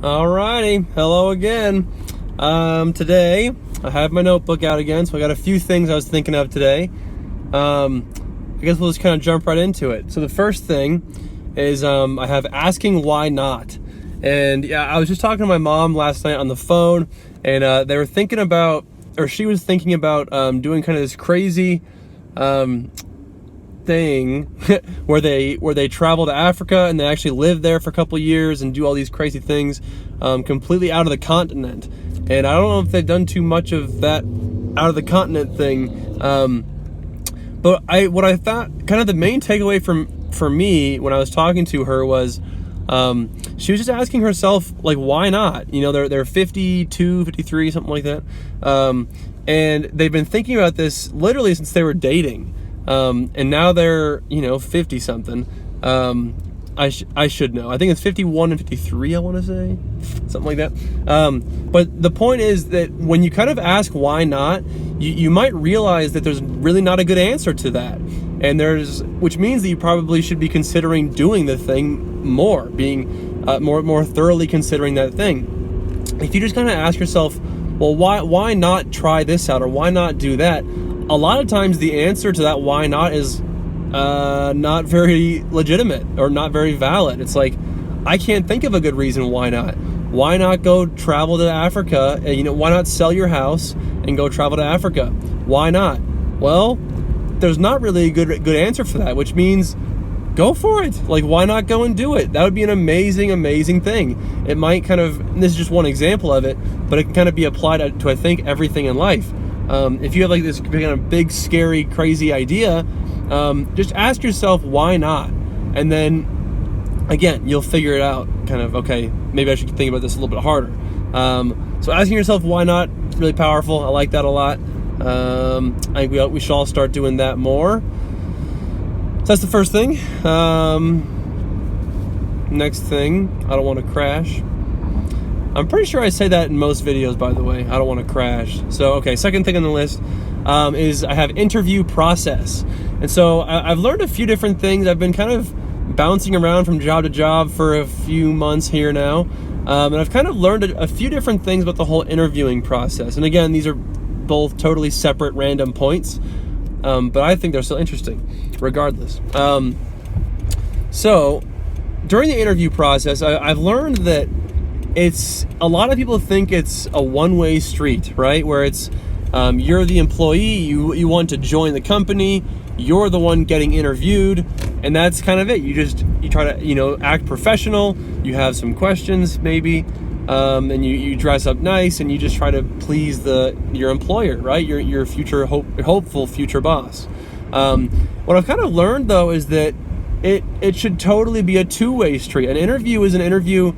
Alrighty, hello again. Today I have my notebook out again, so I got a few things I was thinking of today. I guess we'll just kind of jump right into it. So the first thing is I have asking why not. And yeah, I was just talking to my mom last night on the phone, and they were thinking about, or she was thinking about doing kind of this crazy thing where they travel to Africa and they actually live there for a couple of years and do all these crazy things completely out of the continent. And I don't know if they've done too much of that out of the continent thing, but what I thought kind of the main takeaway for me when I was talking to her was she was just asking herself, like, why not? You know, they're 52, 53, something like that, and they've been thinking about this literally since they were dating. And now they're, 50 something. I should know. I think it's 51 and 53, I want to say. Something like that. But the point is that when you kind of ask why not, you might realize that there's really not a good answer to that. And which means that you probably should be considering doing the thing more, being more thoroughly considering that thing. If you just kind of ask yourself, well, why not try this out, or why not do that? A lot of times the answer to that why not is not very legitimate or not very valid. It's like, I can't think of a good reason why not. Why not go travel to Africa? And, why not sell your house and go travel to Africa? Why not? Well, there's not really a good answer for that, which means go for it. Like, why not go and do it? That would be an amazing thing. It might this is just one example of it, but it can kind of be applied to I think everything in life. If you have like this kind of big, scary, crazy idea, just ask yourself why not, and then again you'll figure it out. Kind of, okay, maybe I should think about this a little bit harder. So asking yourself why not, really powerful. I like that a lot. I think we should all start doing that more. So that's the first thing. Next thing, I don't want to crash. I'm pretty sure I say that in most videos, by the way. I don't want to crash. So, okay, second thing on the list is I have interview process. And so I've learned a few different things. I've been kind of bouncing around from job to job for a few months here now. And I've kind of learned a few different things about the whole interviewing process. And again, these are both totally separate random points. But I think they're still interesting, regardless. So, during the interview process, I've learned that a lot of people think it's a one-way street, right? Where it's you're the employee, you want to join the company, you're the one getting interviewed, and that's kind of it. You try to act professional, you have some questions maybe, and you dress up nice, and you just try to please your employer, right? Your future hopeful future boss. What I've kind of learned though is that it should totally be a two-way street. An interview is an interview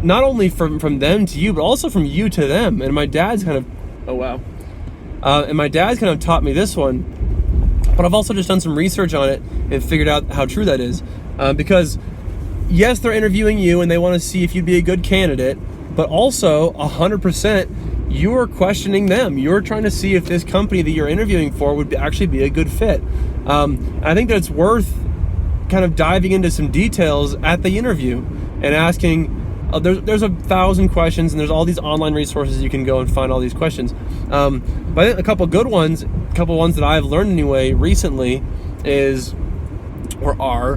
not only from them to you, but also from you to them. And my dad's kind of, and my dad's kind of taught me this one, but I've also just done some research on it and figured out how true that is. Because yes, they're interviewing you and they want to see if you'd be a good candidate, but also 100% you're questioning them. You're trying to see if this company that you're interviewing for would actually be a good fit. I think that it's worth kind of diving into some details at the interview and asking, there's 1,000 questions, and there's all these online resources you can go and find all these questions. But I think a couple ones that I've learned anyway recently are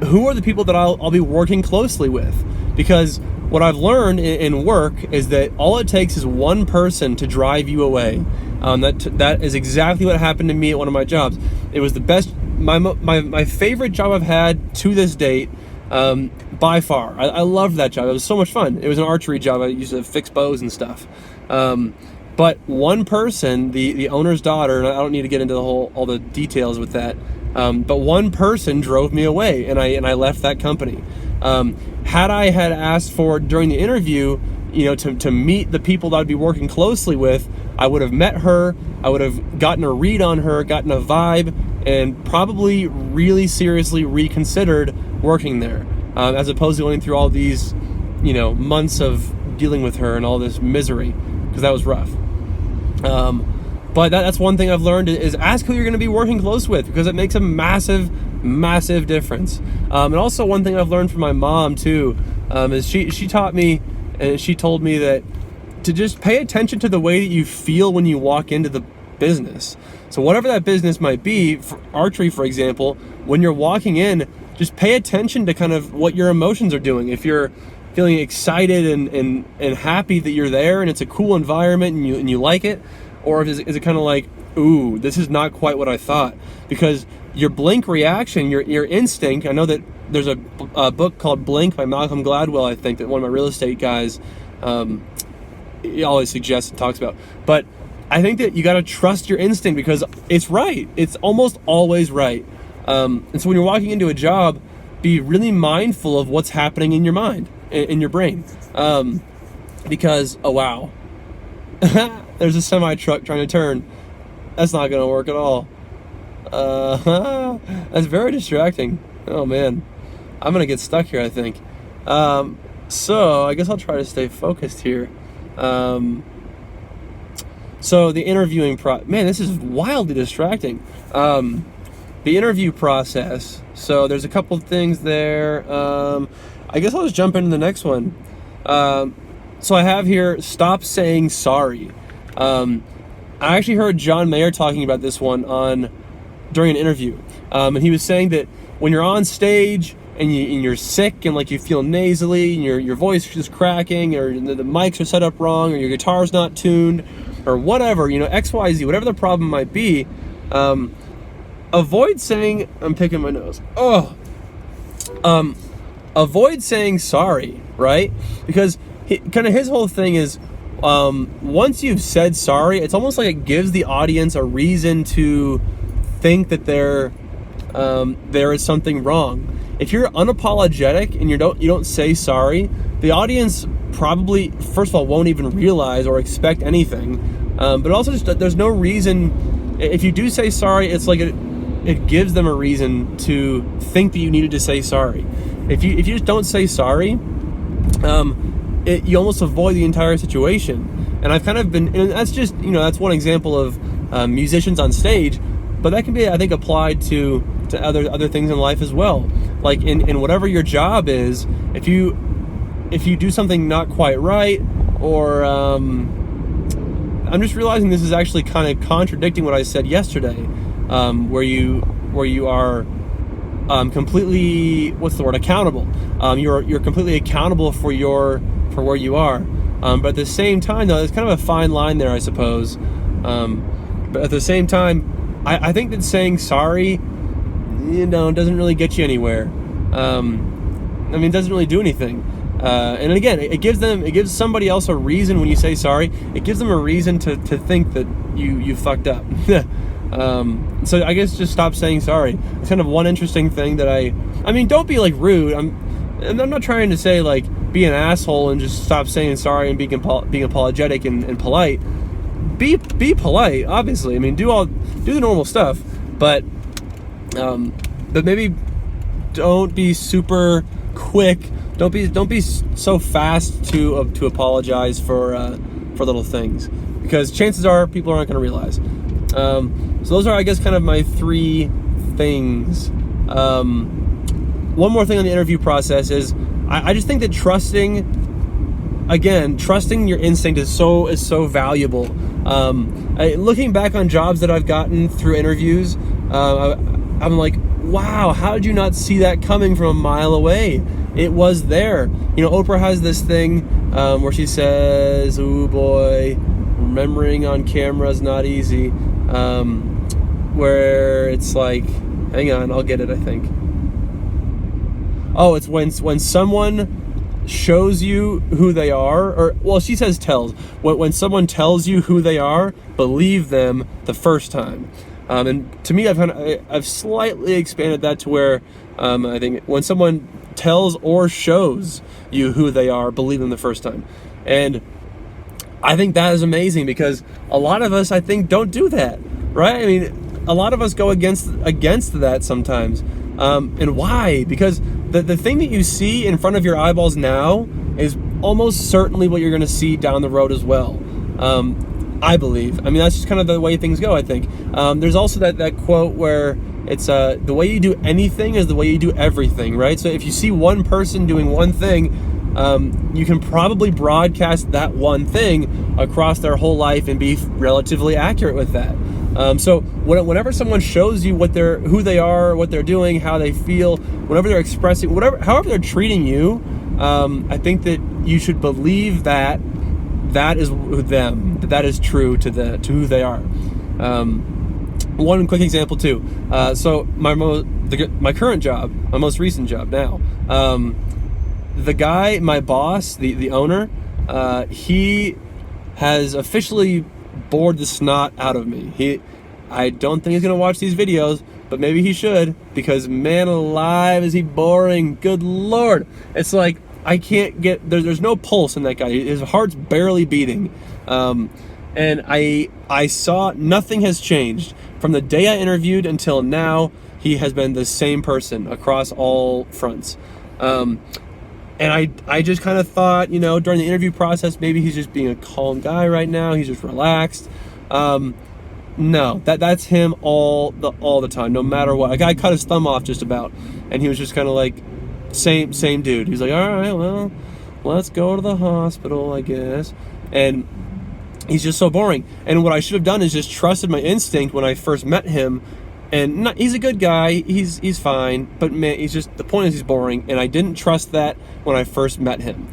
who are the people that I'll be working closely with? Because what I've learned in work is that all it takes is one person to drive you away. That is exactly what happened to me at one of my jobs. It was the best, my favorite job I've had to this date. By far. I loved that job. It was so much fun. It was an archery job. I used to fix bows and stuff. But one person, the owner's daughter, and I don't need to get into all the details with that, but one person drove me away, and I left that company. Had I had asked for during the interview, to meet the people that I'd be working closely with, I would have met her, I would have gotten a read on her, gotten a vibe, and probably really seriously reconsidered working there, as opposed to going through all these, months of dealing with her and all this misery, because that was rough. But that's one thing I've learned is ask who you're going to be working close with, because it makes a massive Massive difference. And also one thing I've learned from my mom too, is she taught me, and she told me that to just pay attention to the way that you feel when you walk into the business. So whatever that business might be, for archery for example, when you're walking in, just pay attention to kind of what your emotions are doing. If you're feeling excited and happy that you're there and it's a cool environment and you like it, or is it kind of like, ooh, this is not quite what I thought? Because your blink reaction, your instinct, I know that there's a book called Blink by Malcolm Gladwell, I think, that one of my real estate guys he always suggests and talks about. But I think that you got to trust your instinct because it's right. It's almost always right. And so when you're walking into a job, be really mindful of what's happening in your mind, in your brain. Because, oh wow, there's a semi truck trying to turn. That's not going to work at all. That's very distracting. Oh man, I'm going to get stuck here, I think. So I guess I'll try to stay focused here. So the interviewing man, this is wildly distracting. The interview process. So there's a couple of things there. I guess I'll just jump into the next one. So I have here, stop saying sorry. I actually heard John Mayer talking about this one during an interview. And he was saying that when you're on stage and you're sick and like you feel nasally and your voice is cracking, or the mics are set up wrong, or your guitar's not tuned, or whatever, XYZ, whatever the problem might be, avoid saying, I'm picking my nose. Avoid saying sorry, right? Because his whole thing is, once you've said sorry, it's almost like it gives the audience a reason to think that there is something wrong. If you're unapologetic and you don't say sorry, the audience probably, first of all, won't even realize or expect anything. But also, just there's no reason. If you do say sorry, it's like it gives them a reason to think that you needed to say sorry. If you just don't say sorry, you almost avoid the entire situation. And I've kind of been, and that's just, that's one example of musicians on stage, but that can be, I think, applied to other things in life as well. Like in whatever your job is, if you do something not quite right, or I'm just realizing this is actually kind of contradicting what I said yesterday, where you are completely, accountable. You're completely accountable for where you are. But at the same time, though, there's kind of a fine line there, I suppose. But at the same time, I think that saying sorry, doesn't really get you anywhere. It doesn't really do anything. And again, it gives somebody else a reason when you say sorry. It gives them a reason to think that you fucked up. So I guess just stop saying sorry. It's kind of one interesting thing that don't be like rude. I'm not trying to say like be an asshole and just stop saying sorry and being apologetic and polite. Be polite, obviously. Do the normal stuff, but maybe don't be super quick. Don't be so fast to apologize for little things, because chances are people aren't going to realize. So those are, I guess, kind of my three things. One more thing on the interview process is I just think that trusting your instinct is so valuable. Looking back on jobs that I've gotten through interviews, I'm like, wow, how did you not see that coming from a mile away? It was there. Oprah has this thing where she says, "Oh boy, remembering on camera is not easy." Where it's like, hang on, I'll get it, I think. Oh, it's when someone shows you who they are, she says tells. When someone tells you who they are, believe them the first time. And to me, I've slightly expanded that to where I think when someone tells or shows you who they are, believe them the first time. And I think that is amazing, because a lot of us, I think, don't do that, right? A lot of us go against that sometimes. And why? Because the thing that you see in front of your eyeballs now is almost certainly what you're going to see down the road as well. I believe. That's just kind of the way things go, I think. There's also that quote where It's the way you do anything is the way you do everything, right? So if you see one person doing one thing, you can probably broadcast that one thing across their whole life and be relatively accurate with that. So whenever someone shows you who they are, what they're doing, how they feel, whenever they're expressing, however they're treating you, I think that you should believe that is them, that is true to who they are. One quick example too. So my current job, my most recent job now, the guy, my boss, the owner, he has officially bored the snot out of me. I don't think he's gonna watch these videos, but maybe he should, because man alive is he boring. Good Lord. It's like I can't get there's no pulse in that guy. His heart's barely beating. And I saw nothing has changed from the day I interviewed until now. He has been the same person across all fronts. And I just kind of thought, during the interview process, maybe he's just being a calm guy right now. He's just relaxed. No, that's him all the time, no matter what. A guy cut his thumb off just about, and he was just kind of like, same dude. He's like, all right, well, let's go to the hospital, I guess. And he's just so boring. And what I should have done is just trusted my instinct when I first met him. And he's a good guy, he's fine, but man, the point is he's boring, and I didn't trust that when I first met him.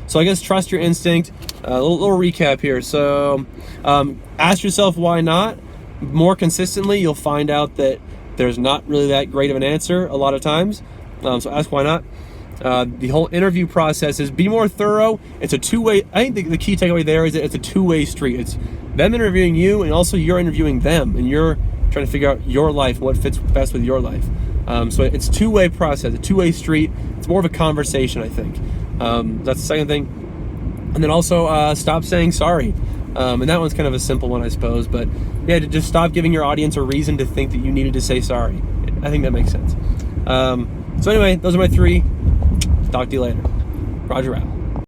So I guess trust your instinct. A little recap here. So ask yourself why not. More consistently, you'll find out that there's not really that great of an answer a lot of times. So ask why not. The whole interview process is be more thorough. It's a two-way. I think the key takeaway there is that it's a two-way street. It's them interviewing you, and also you're interviewing them, and you're trying to figure out your life, what fits best with your life. So it's a two-way process, a two-way street. It's more of a conversation, I think. That's the second thing. And then also stop saying sorry. And that one's kind of a simple one, I suppose. But yeah, to just stop giving your audience a reason to think that you needed to say sorry. I think that makes sense. So anyway, those are my three. Talk to you later. Roger out.